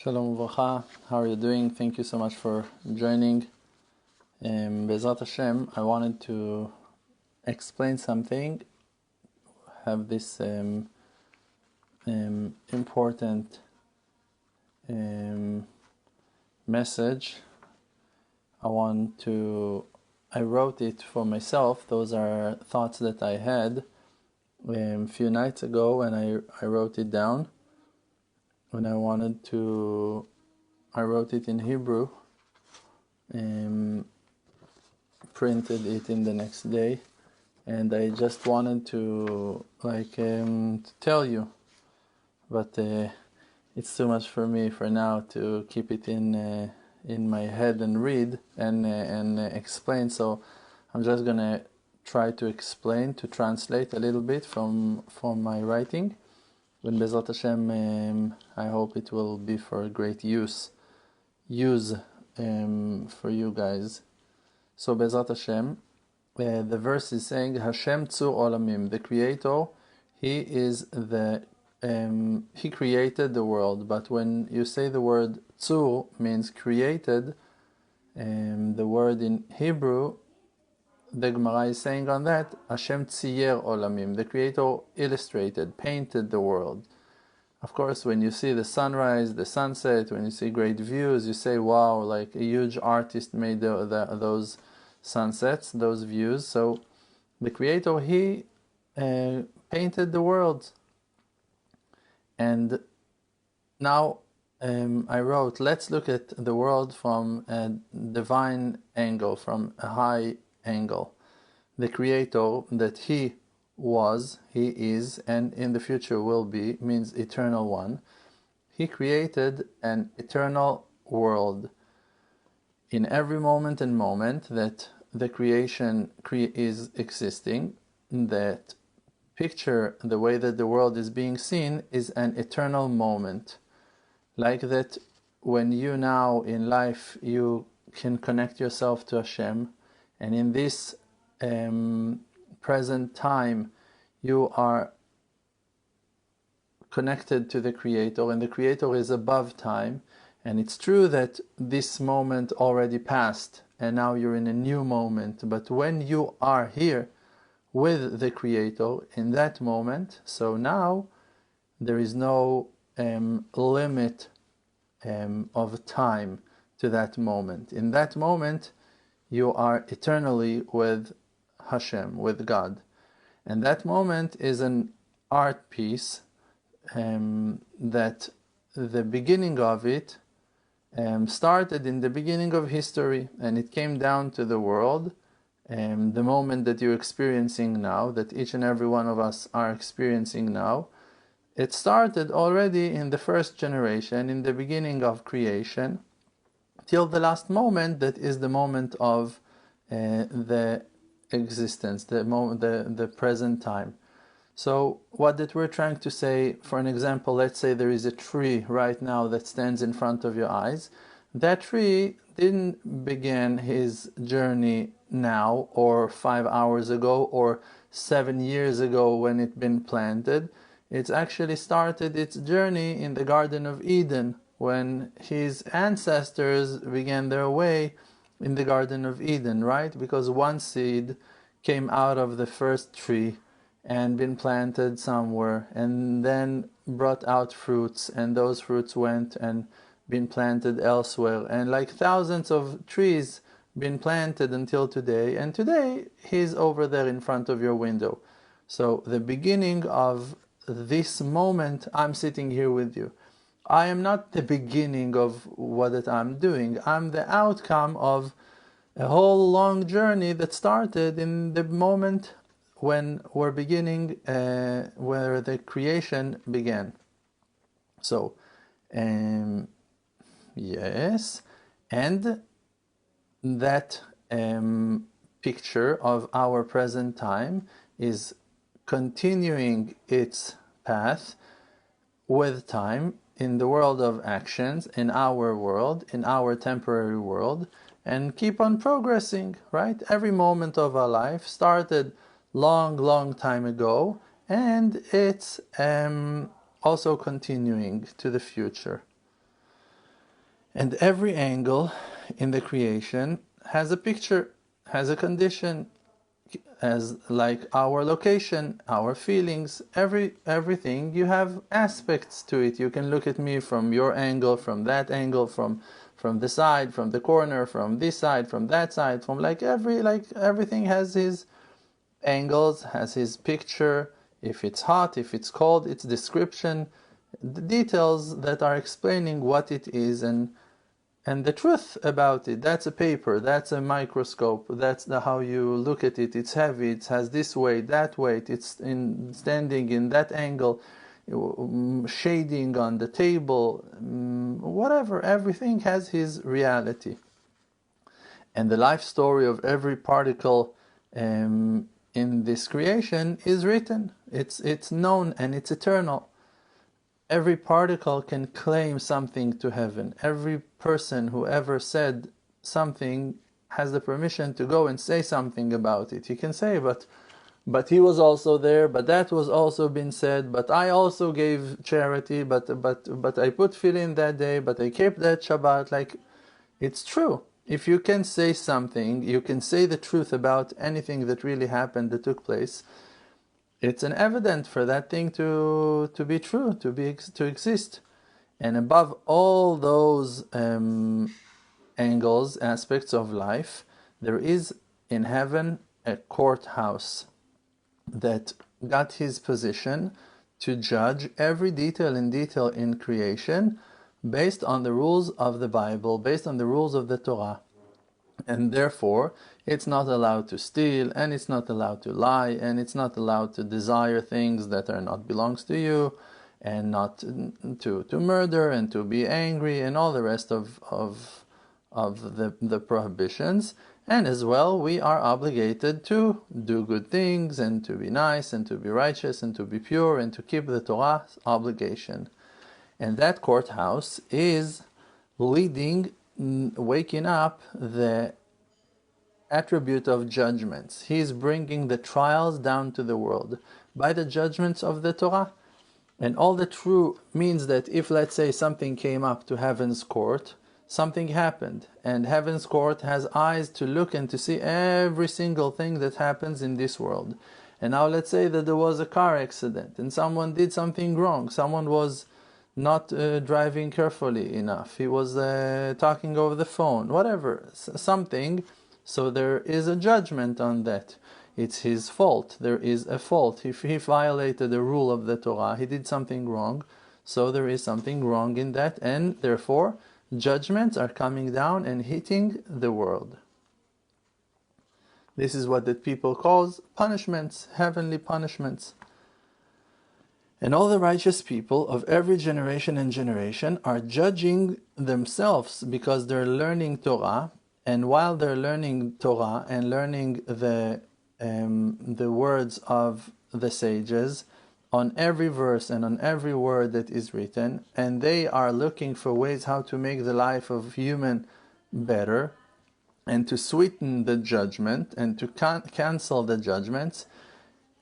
Shalom Uvracha, how are you doing? Thank you so much for joining. Be'ezrat Hashem, I wanted to explain something, have this important message. I wrote it for myself. Those are thoughts that I had a few nights ago, and I wrote it down. When I wrote it in Hebrew, printed it in the next day, and I just wanted to tell you, but it's too much for me for now to keep it in my head and read and explain. So I'm just gonna try to explain, to translate a little bit from my writing. When Be'ezrat Hashem, I hope it will be for great use for you guys. So Be'ezrat Hashem, the verse is saying, Hashem Tzur Olamim, the Creator, He created the world. But when you say the word Tzur means created, the word in Hebrew, the Gemara is saying on that, Hashem Tziyer Olamim, the Creator illustrated, painted the world. Of course, when you see the sunrise, the sunset, when you see great views, you say, wow, like a huge artist made those sunsets, those views. So the Creator, He painted the world. And now I wrote, let's look at the world from a divine angle, from a high angle. The Creator that He was, He is, and in the future will be, means eternal one. He created an eternal world. In every moment and moment that the creation is existing, that picture, the way that the world is being seen, is an eternal moment. Like that, when you now in life, you can connect yourself to Hashem, and in this present time you are connected to the Creator, and the Creator is above time. And it's true that this moment already passed and now you're in a new moment, but when you are here with the Creator in that moment, so now there is no limit of time to that moment. In that moment you are eternally with Hashem, with God. And that moment is an art piece that the beginning of it started in the beginning of history, and it came down to the world, the moment that you're experiencing now, that each and every one of us are experiencing now. It started already in the first generation, in the beginning of creation, till the last moment, that is the moment of the existence, the present time. So what that we're trying to say, for an example, let's say there is a tree right now that stands in front of your eyes. That tree didn't begin his journey now, or 5 hours ago, or 7 years ago when it been planted. It's actually started its journey in the Garden of Eden, when his ancestors began their way in the Garden of Eden, right? Because one seed came out of the first tree and been planted somewhere, and then brought out fruits, and those fruits went and been planted elsewhere, and like thousands of trees been planted until today, and today he's over there in front of your window. So the beginning of this moment, I'm sitting here with you. I am not the beginning of what I'm doing. I'm the outcome of a whole long journey that started in the moment when we're beginning, where the creation began. So, yes, and that picture of our present time is continuing its path with time in the world of actions, in our world, in our temporary world, and keep on progressing, right? Every moment of our life started long time ago, and it's also continuing to the future. And every angle in the creation has a picture, has a condition, as like our location, our feelings, everything. You have aspects to it. You can look at me from your angle, from that angle, from the side, from the corner, from this side, from that side, from like everything has his angles, has his picture. If it's hot, if it's cold, its description, the details that are explaining what it is, and the truth about it. That's a paper, that's a microscope, that's how you look at it. It's heavy, it has this weight, that weight, it's standing in that angle, shading on the table, whatever. Everything has his reality. And the life story of every particle in this creation is written. It's known and it's eternal. Every particle can claim something to heaven. Every person who ever said something has the permission to go and say something about it. He can say, but he was also there, but that was also been said, but I also gave charity, but I put tefillin that day, but I kept that Shabbat. Like, it's true. If you can say something, you can say the truth about anything that really happened, that took place. It's an evidence for that thing to be true, to exist. And above all those angles, aspects of life, there is in heaven a courthouse that got his position to judge every detail in creation based on the rules of the Bible, based on the rules of the Torah. And therefore, it's not allowed to steal, and it's not allowed to lie, and it's not allowed to desire things that are not belongs to you, and not to murder, and to be angry, and all the rest of the prohibitions. And as well, we are obligated to do good things, and to be nice, and to be righteous, and to be pure, and to keep the Torah's obligation. And that courthouse is leading, waking up the attribute of judgments. He is bringing the trials down to the world by the judgments of the Torah. And all the true means that if, let's say, something came up to heaven's court, something happened, and heaven's court has eyes to look and to see every single thing that happens in this world. And now let's say that there was a car accident and someone did something wrong. Someone was not driving carefully enough. He was talking over the phone, whatever, something. So there is a judgment on that. It's his fault. There is a fault. If he violated a rule of the Torah, he did something wrong. So there is something wrong in that, and therefore judgments are coming down and hitting the world. This is what the people calls punishments, heavenly punishments. And all the righteous people of every generation and generation are judging themselves because they're learning Torah. And while they're learning Torah and learning the words of the sages on every verse and on every word that is written, and they are looking for ways how to make the life of human better and to sweeten the judgment and to cancel the judgments,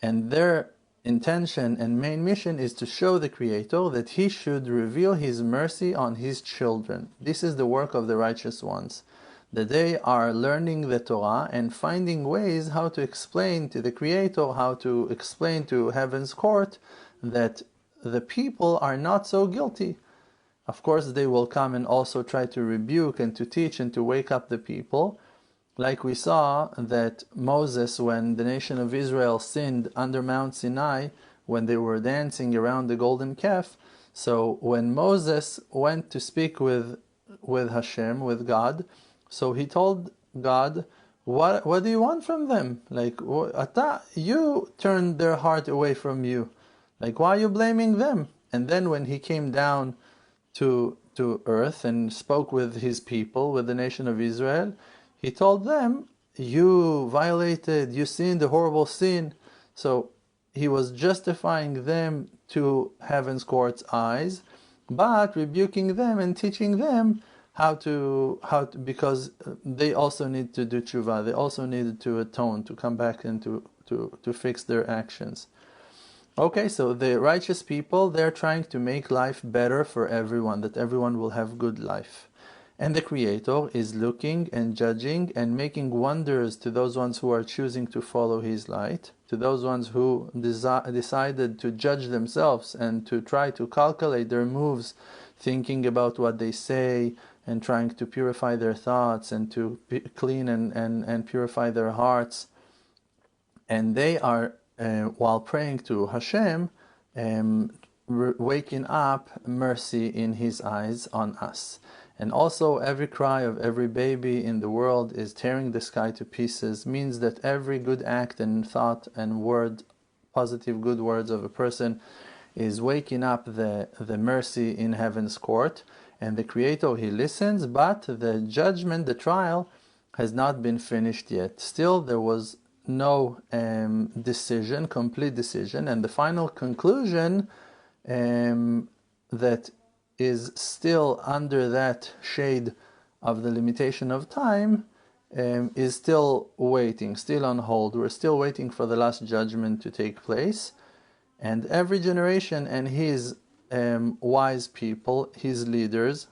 and their intention and main mission is to show the Creator that He should reveal His mercy on His children. This is the work of the righteous ones, that they are learning the Torah and finding ways how to explain to the Creator, how to explain to heaven's court that the people are not so guilty. Of course, they will come and also try to rebuke and to teach and to wake up the people. Like we saw that Moses, when the nation of Israel sinned under Mount Sinai, when they were dancing around the golden calf, so when Moses went to speak with Hashem, with God, so he told God, what do you want from them? Like, you turned their heart away from you. Like, why are you blaming them? And then when he came down to earth and spoke with his people, with the nation of Israel, he told them, you violated, you sinned a horrible sin. So he was justifying them to heaven's court's eyes, but rebuking them and teaching them how to because they also need to do tshuva, they also needed to atone, to come back and to fix their actions. Okay, so the righteous people, they're trying to make life better for everyone, that everyone will have good life. And the Creator is looking and judging and making wonders to those ones who are choosing to follow His light, to those ones who decided to judge themselves and to try to calculate their moves, thinking about what they say and trying to purify their thoughts and to clean and purify their hearts. And they are, while praying to Hashem, waking up mercy in His eyes on us. And also every cry of every baby in the world is tearing the sky to pieces, means that every good act and thought and word, positive good words of a person, is waking up the mercy in heaven's court. And the Creator, He listens, but the judgment, the trial, has not been finished yet. Still, there was no decision, complete decision, and the final conclusion that is still under that shade of the limitation of time is still waiting, still on hold. We're still waiting for the last judgment to take place. And every generation and his wise people, his leaders,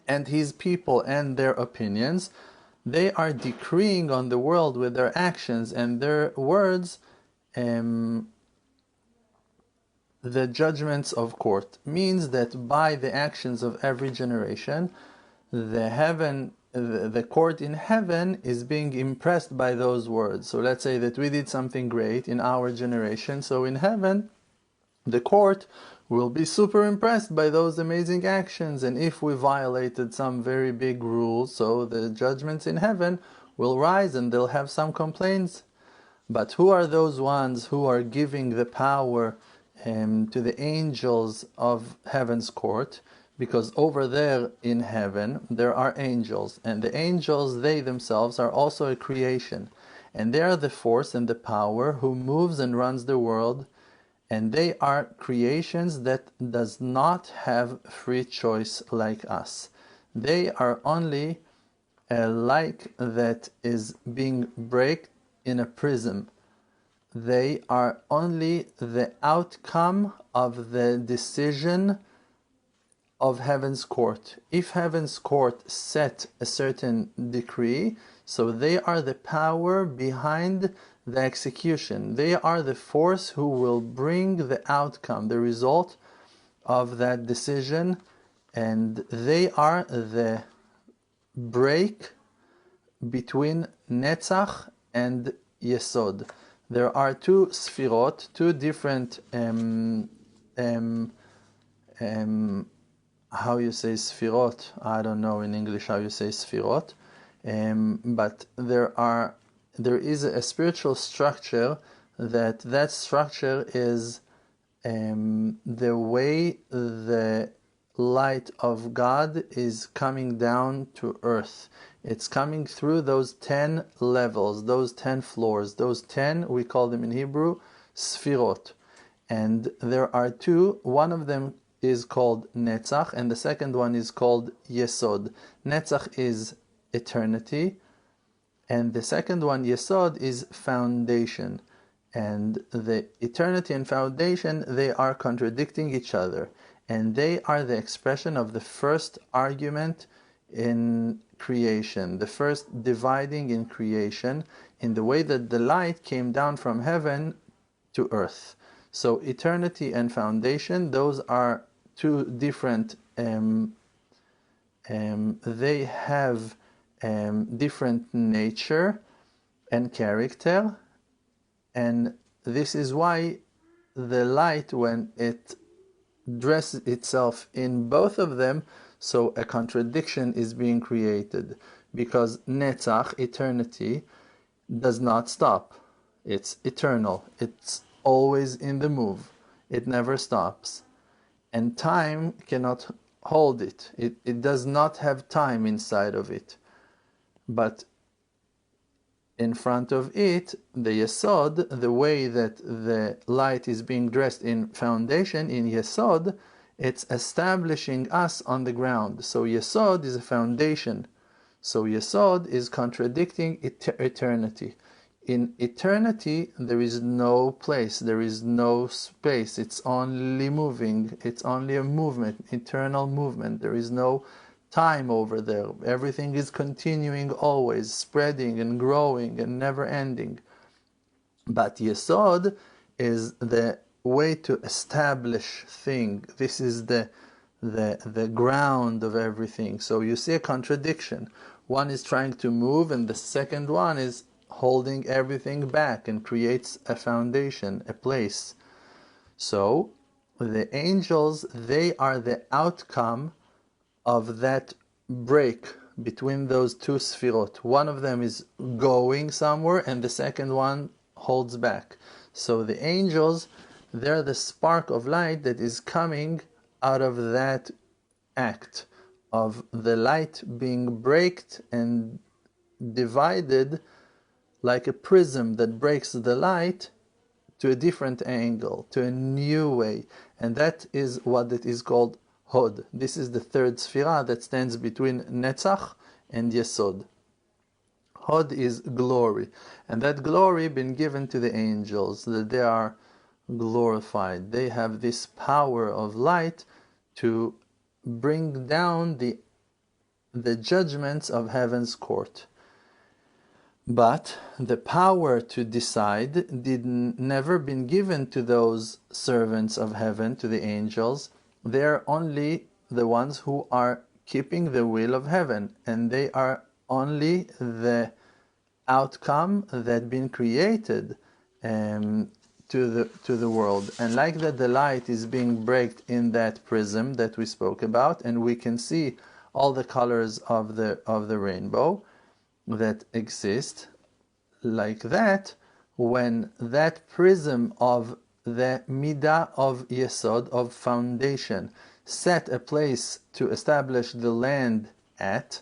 and his people and their opinions, they are decreeing on the world with their actions and their words the judgments of court. Means that by the actions of every generation, the court in heaven is being impressed by those words. So let's say that we did something great in our generation, so in heaven the court will be super impressed by those amazing actions. And if we violated some very big rules, so the judgments in heaven will rise and they'll have some complaints. But who are those ones who are giving the power to the angels of heaven's court? Because over there in heaven there are angels, and the angels, they themselves are also a creation, and they are the force and the power who moves and runs the world, and they are creations that does not have free choice like us. They are only a light that is being break in a prism. They are only the outcome of the decision of heaven's court. If heaven's court set a certain decree, so they are the power behind the execution. They are the force who will bring the outcome, the result of that decision, and they are the break between Netzach and Yesod. There are two Sefirot, two different how you say Sefirot, I don't know in English how you say Sefirot, but there is a spiritual structure that structure is the way the light of God is coming down to earth. It's coming through those 10 levels, those 10 floors, those 10, we call them in Hebrew, Sefirot. And there are two, one of them is called Netzach, and the second one is called Yesod. Netzach is eternity, and the second one, Yesod, is foundation. And the eternity and foundation, they are contradicting each other, and they are the expression of the first argument in creation, the first dividing in creation, in the way that the light came down from heaven to earth. So eternity and foundation, those are two different, they have different nature and character, and this is why the light, when it dresses itself in both of them, so a contradiction is being created, because Netzach, eternity, does not stop. It's eternal. It's always in the move. It never stops. And time cannot hold it. It does not have time inside of it. But in front of it, the Yesod, the way that the light is being dressed in foundation, in Yesod, it's establishing us on the ground. So Yesod is a foundation. So Yesod is contradicting eternity. In eternity, there is no place, there is no space. It's only moving. It's only a movement, eternal movement. There is no time over there. Everything is continuing, always spreading and growing and never ending. But Yesod is the way to establish thing. This is the ground of everything. So you see a contradiction. One is trying to move, and the second one is holding everything back and creates a foundation, a place. So the angels, they are the outcome of that break between those two Sefirot. One of them is going somewhere, and the second one holds back. So the angels, they're the spark of light that is coming out of that act of the light being braked and divided like a prism that breaks the light to a different angle, to a new way. And that is what it is called Hod. This is the third Sefirah that stands between Netzach and Yesod. Hod is glory, and that glory been given to the angels, that they are glorified. They have this power of light to bring down the judgments of heaven's court. But the power to decide never been given to those servants of heaven, to the angels. They're only the ones who are keeping the will of heaven, and they are only the outcome that been created to the world. And like that, the light is being braked in that prism that we spoke about, and we can see all the colors of the rainbow that exist. Like that, when that prism of the midah of Yesod, of foundation, set a place to establish the land at,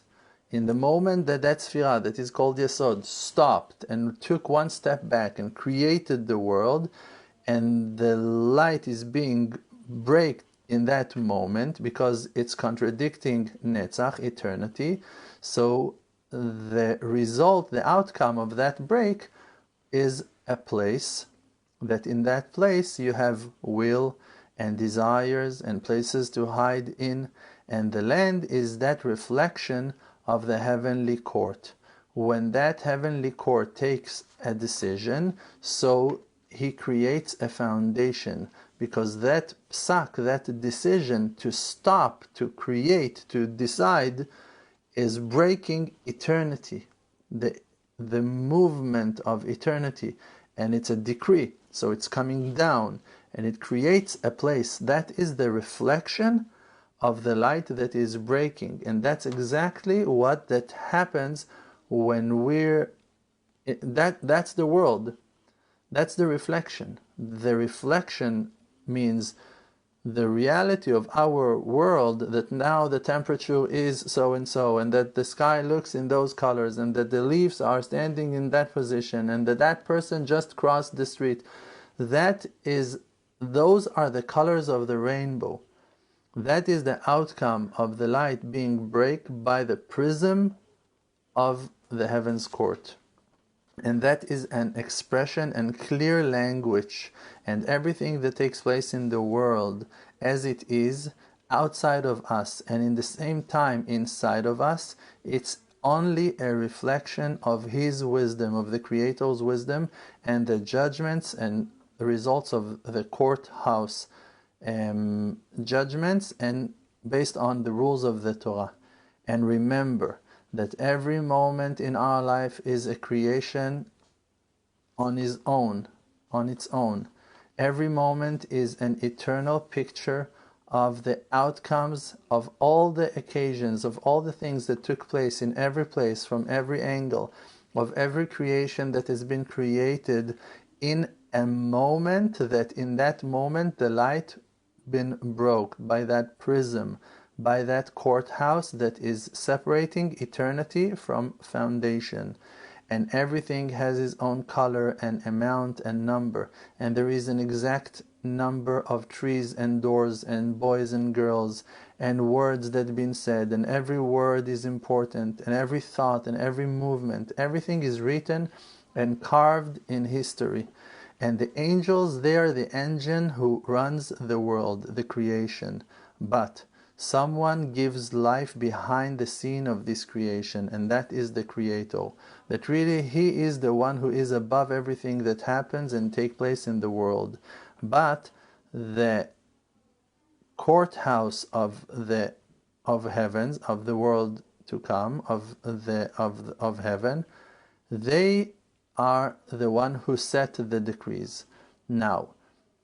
in the moment that that Sefirah, that is called Yesod, stopped and took one step back and created the world, and the light is being braked in that moment because it's contradicting Netzach, eternity. So the result, the outcome of that break is a place that in that place you have will and desires and places to hide in, and the land is that reflection of the heavenly court. When that heavenly court takes a decision, so he creates a foundation, because that psak, that decision to stop, to create, to decide, is breaking eternity, the movement of eternity, and it's a decree, so it's coming down, and it creates a place that is the reflection of the light that is breaking. And that's exactly what that happens when that's the world, that's the reflection. The reflection means the reality of our world, that now the temperature is so and so, and that the sky looks in those colors, and that the leaves are standing in that position, and that person just crossed the street. Those are the colors of the rainbow. That is the outcome of the light being broken by the prism of the heaven's court. And that is an expression and clear language, and everything that takes place in the world as it is outside of us and in the same time inside of us, it's only a reflection of his wisdom, of the Creator's wisdom, and the judgments and the results of the courthouse judgments, and based on the rules of the Torah. And remember that every moment in our life is a creation on its own. Every moment is an eternal picture of the outcomes of all the occasions, of all the things that took place in every place, from every angle, of every creation that has been created in a moment, that in that moment the light been broke by that prism, by that courthouse that is separating eternity from foundation. And everything has its own color and amount and number, and there is an exact number of trees and doors and boys and girls and words that have been said, and every word is important, and every thought and every movement, everything is written and carved in history. And the angels, they are the engine who runs the world, the creation. But Someone gives life behind the scene of this creation, and that is the Creator. That really He is the one who is above everything that happens and takes place in the world. But the courthouse of heavens, of the world to come, of heaven, they are the one who set the decrees. Now,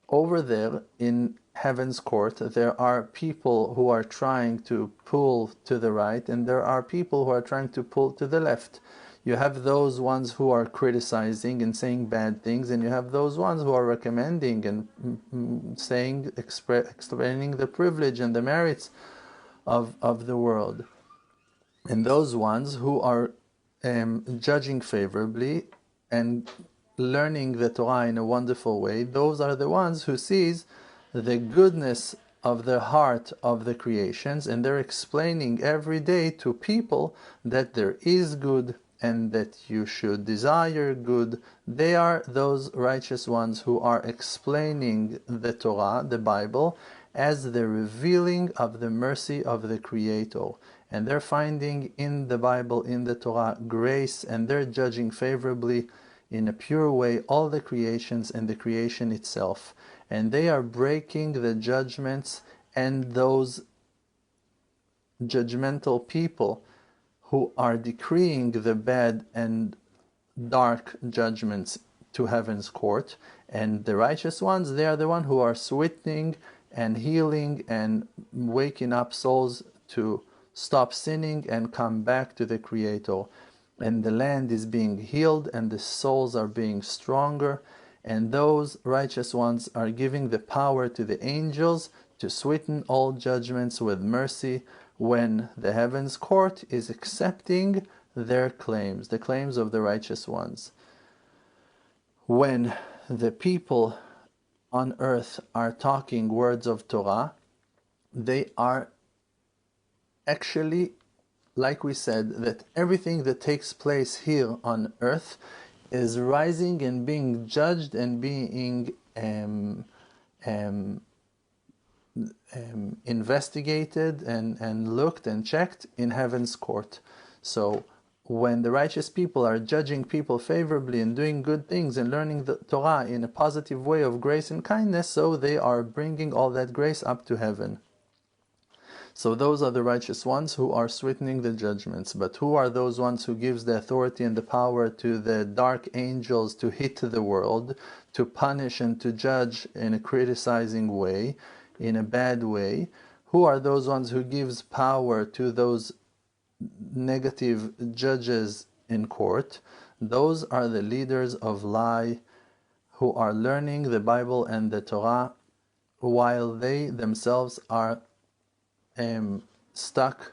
over there in heaven's court, there are people who are trying to pull to the right, and there are people who are trying to pull to the left. You have those ones who are criticizing and saying bad things, and you have those ones who are recommending and explaining the privilege and the merits of the world. And those ones who are judging favorably and learning the Torah in a wonderful way, those are the ones who sees the goodness of the heart of the creations, and they're explaining every day to people that there is good and that you should desire good. They are those righteous ones who are explaining the Torah, the Bible, as the revealing of the mercy of the Creator. And they're finding in the Bible, in the Torah, grace, and they're judging favorably in a pure way all the creations and the creation itself. And they are breaking the judgments and those judgmental people who are decreeing the bad and dark judgments to heaven's court. And the righteous ones, they are the ones who are sweetening and healing and waking up souls to stop sinning and come back to the Creator. And the land is being healed and the souls are being stronger, and those righteous ones are giving the power to the angels to sweeten all judgments with mercy when the heavens court is accepting their claims, the claims of the righteous ones. When the people on earth are talking words of Torah, they are actually, like we said, that everything that takes place here on earth is rising and being judged and being investigated and looked and checked in heaven's court. So when the righteous people are judging people favorably and doing good things and learning the Torah in a positive way of grace and kindness, so they are bringing all that grace up to heaven. So those are the righteous ones who are sweetening the judgments. But who are those ones who gives the authority and the power to the dark angels to hit the world, to punish and to judge in a criticizing way, in a bad way? Who are those ones who gives power to those negative judges in court? Those are the leaders of lie who are learning the Bible and the Torah while they themselves are stuck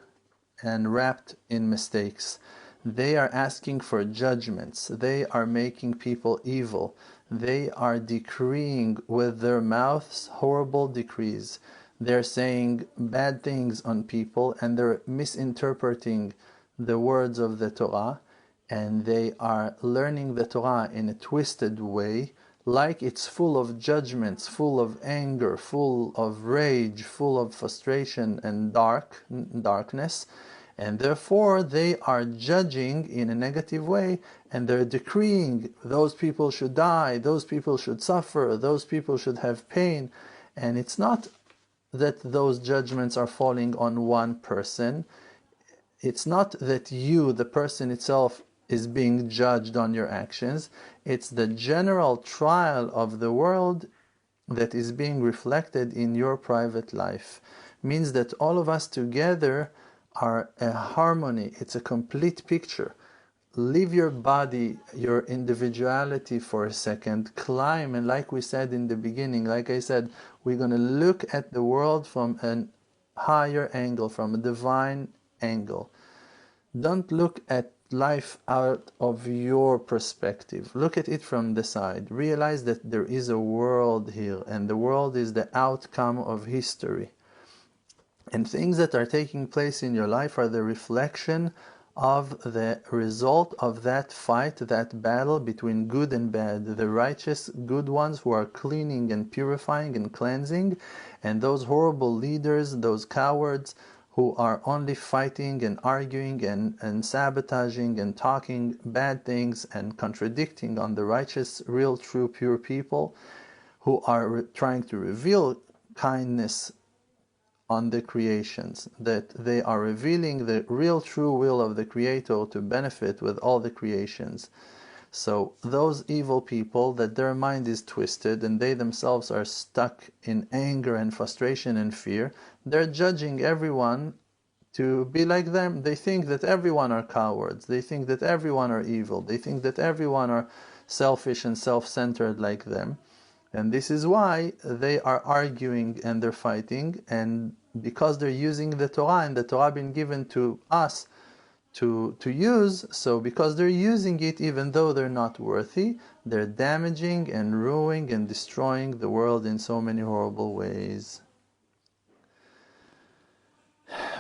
and wrapped in mistakes. They are asking for judgments. They are making people evil. They are decreeing with their mouths horrible decrees. They're saying bad things on people, and they're misinterpreting the words of the Torah, and they are learning the Torah in a twisted way, like it's full of judgments, full of anger, full of rage, full of frustration and darkness, and therefore they are judging in a negative way, and they're decreeing those people should die, those people should suffer, those people should have pain. And it's not that those judgments are falling on one person. It's not that you, the person itself, is being judged on your actions. It's the general trial of the world that is being reflected in your private life. Means that all of us together are a harmony. It's a complete picture. Leave your body, your individuality for a second, climb, and like we said in the beginning, like I said, we're going to look at the world from a higher angle, from a divine angle. Don't look at life out of your perspective. Look at it from the side. Realize that there is a world here, and the world is the outcome of history. And things that are taking place in your life are the reflection of the result of that fight, that battle between good and bad, the righteous good ones who are cleaning and purifying and cleansing, and those horrible leaders, those cowards who are only fighting and arguing and sabotaging and talking bad things and contradicting on the righteous, real, true, pure people who are trying to reveal kindness on the creations, that they are revealing the real true will of the Creator to benefit with all the creations. So those evil people, that their mind is twisted and they themselves are stuck in anger and frustration and fear, they're judging everyone to be like them. They think that everyone are cowards, they think that everyone are evil, they think that everyone are selfish and self-centered like them. And this is why they are arguing and they're fighting, and because they're using the Torah, and the Torah been given to us to use, so because they're using it even though they're not worthy, they're damaging and ruining and destroying the world in so many horrible ways.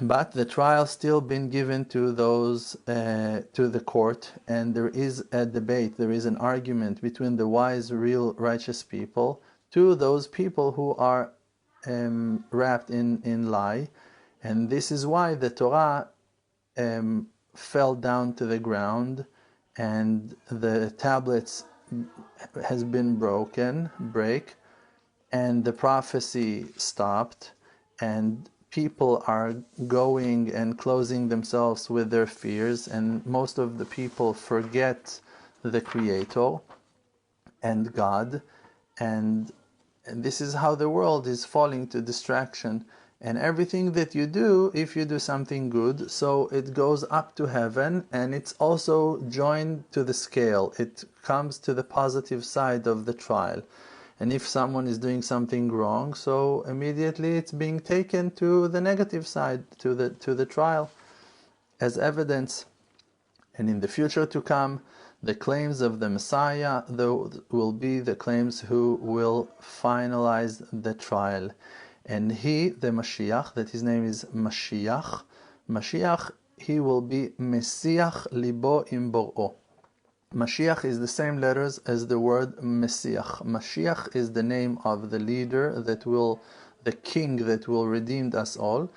But the trial still been given to those, to the court, and there is a debate, there is an argument between the wise, real, righteous people to those people who are wrapped in lie. And this is why the Torah fell down to the ground, and the tablets has been break, and the prophecy stopped, and people are going and closing themselves with their fears, and most of the people forget the Creator and God, and this is how the world is falling to distraction. And everything that you do, if you do something good, so it goes up to heaven, and it's also joined to the scale. It comes to the positive side of the trial. And if someone is doing something wrong, so immediately it's being taken to the negative side, to the trial, as evidence. And in the future to come, the claims of the Messiah, though, will be the claims who will finalize the trial. And he, the Mashiach, that his name is Mashiach, he will be Messiach libo im bor'o. Mashiach is the same letters as the word Messiah. Mashiach is the name of the leader the king that will redeem us all,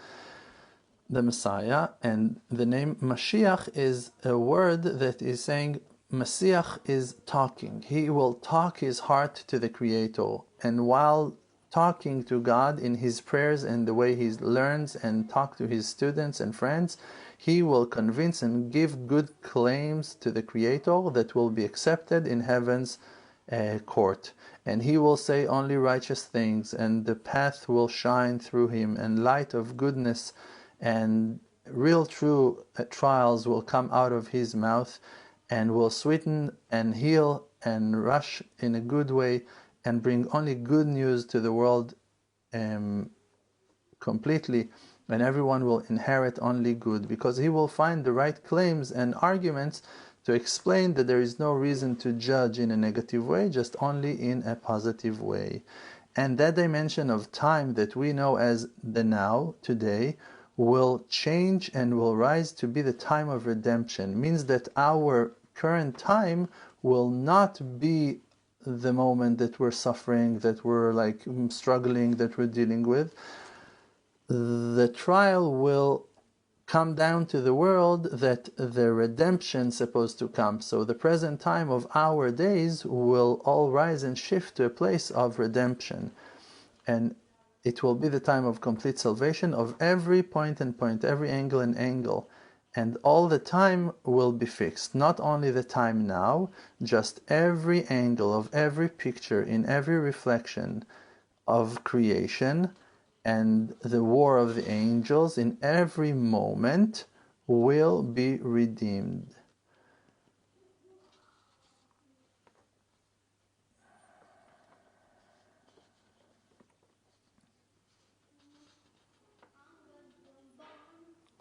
the Messiah. And the name Mashiach is a word that is saying Messiah is talking. He will talk his heart to the Creator. And while talking to God in his prayers and the way he learns and talk to his students and friends, he will convince and give good claims to the Creator that will be accepted in heaven's court. And he will say only righteous things, and the path will shine through him, and light of goodness and real true trials will come out of his mouth, and will sweeten and heal and rush in a good way and bring only good news to the world completely, and everyone will inherit only good, because he will find the right claims and arguments to explain that there is no reason to judge in a negative way, just only in a positive way. And that dimension of time that we know as the now, today, will change and will rise to be the time of redemption. Means that our current time will not be the moment that we're suffering, that we're like struggling, that we're dealing with. The trial will come down to the world that the redemption is supposed to come. So the present time of our days will all rise and shift to a place of redemption. And it will be the time of complete salvation of every point and point, every angle and angle. And all the time will be fixed. Not only the time now, just every angle of every picture in every reflection of creation, and the war of the angels in every moment will be redeemed.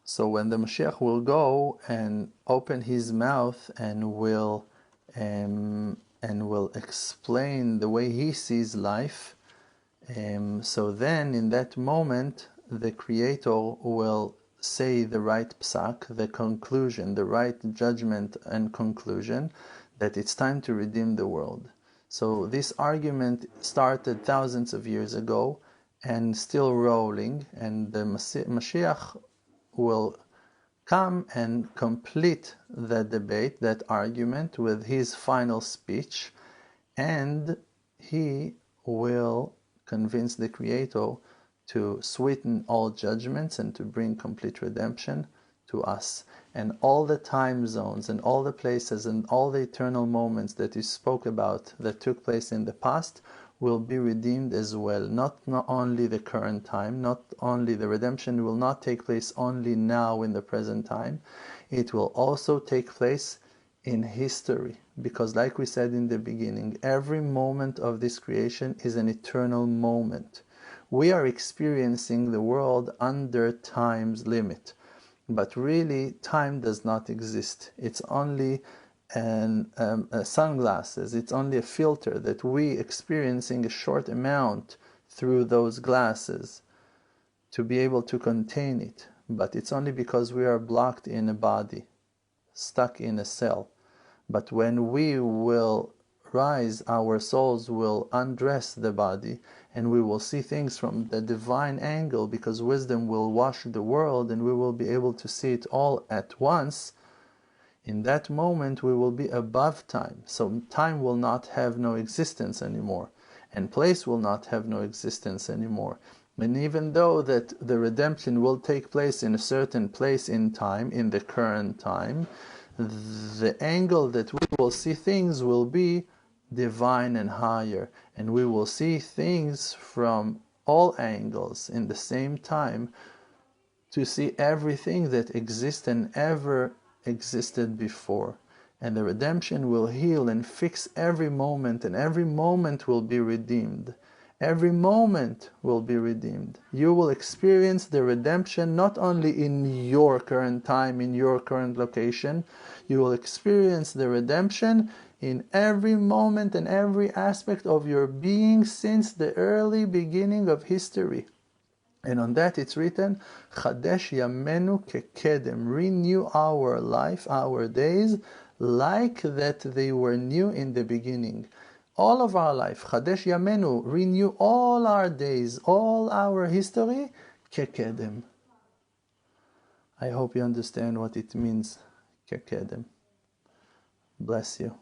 So when the Mashiach will go and open his mouth and will explain the way he sees life, so then in that moment the Creator will say the right psak, the conclusion, the right judgment and conclusion, that it's time to redeem the world. So this argument started thousands of years ago and still rolling, and the Mashiach will come and complete the debate, that argument, with his final speech, and he will convince the Creator to sweeten all judgments and to bring complete redemption to us. And all the time zones and all the places and all the eternal moments that you spoke about that took place in the past will be redeemed as well. Not only the current time, not only the redemption will not take place only now in the present time, it will also take place in history. Because like we said in the beginning, every moment of this creation is an eternal moment. We are experiencing the world under time's limit, but really time does not exist. It's only sunglasses, it's only a filter that we experiencing a short amount through those glasses to be able to contain it, but it's only because we are blocked in a body, stuck in a cell. But when we will rise, our souls will undress the body and we will see things from the divine angle, because wisdom will wash the world and we will be able to see it all at once. In that moment we will be above time, so time will not have no existence anymore, and place will not have no existence anymore. And even though that the redemption will take place in a certain place in time, in the current time, the angle that we will see things will be divine and higher, and we will see things from all angles in the same time to see everything that exists and ever existed before. And the redemption will heal and fix every moment, and every moment will be redeemed. Every moment will be redeemed. You will experience the redemption not only in your current time, in your current location, you will experience the redemption in every moment and every aspect of your being since the early beginning of history. And on that it's written, Chadesh Yamenu Kekedem, renew our life, our days, like that they were new in the beginning. All of our life, Chadesh Yamenu, renew all our days, all our history, Kekedem. I hope you understand what it means, Kekedem. Bless you.